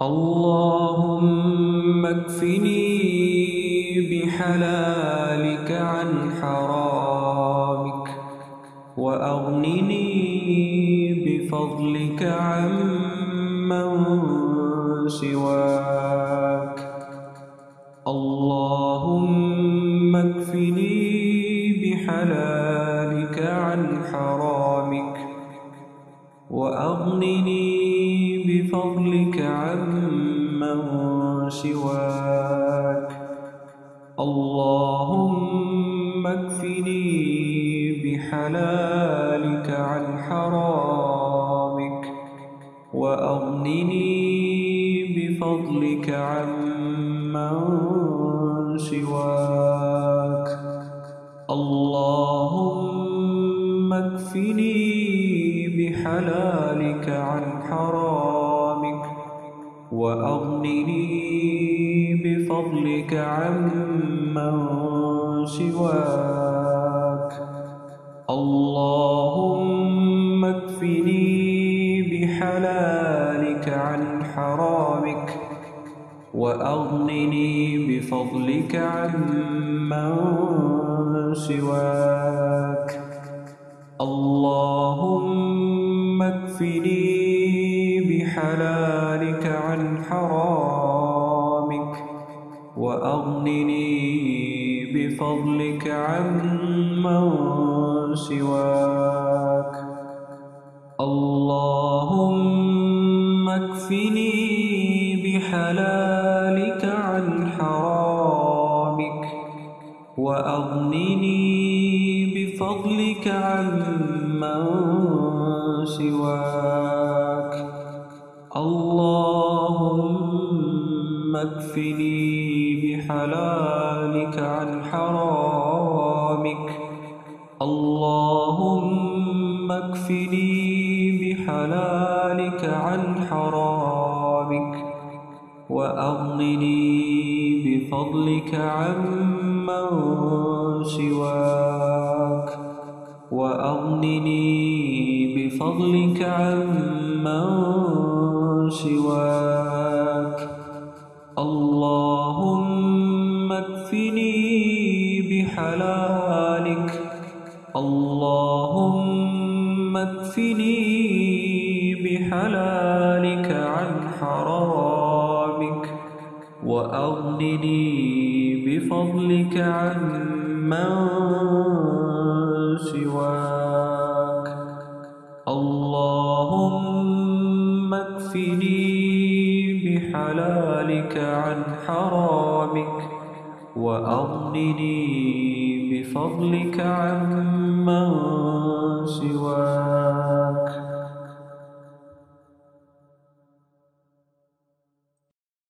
اللهم اكفني بحلالك عن حرامك، وأغنني بفضلك عمن سواك. اللهم اكفني بحلالك عن حرامك، وأغنني بفضلك عمن سواك. اللهم اكفني بحلالك عن حرامك، وأغنني بفضلك عمن سواك. اللهم اكفني بحلالك عن حرامك، وأغنني بفضلك عمن سواك. اللهم اكفني بحلالك عن حرامك، وأغنني بفضلك عمن سواك. اللهم اكفني بحلالك عن حرامك، وأغنني بفضلك عمن سواك. اللهم اكفني بحلالك عن حرامك، وأغنني بفضلك عمن سواك. اللهم اكفني بحلالك عن حرامك، اللهم اكفني بحلالك عن حرامك، وأغنني بفضلك عمن سواك. وأغنني بفضلك عمن سواك. اللهم اكفني بحلالك، اللهم اكفني بحلالك عن حرامك، وأغنني بفضلك عمن سواك. اللهم اكفني بحلالك عن حرامك، وأغنني بفضلك عمن سواك.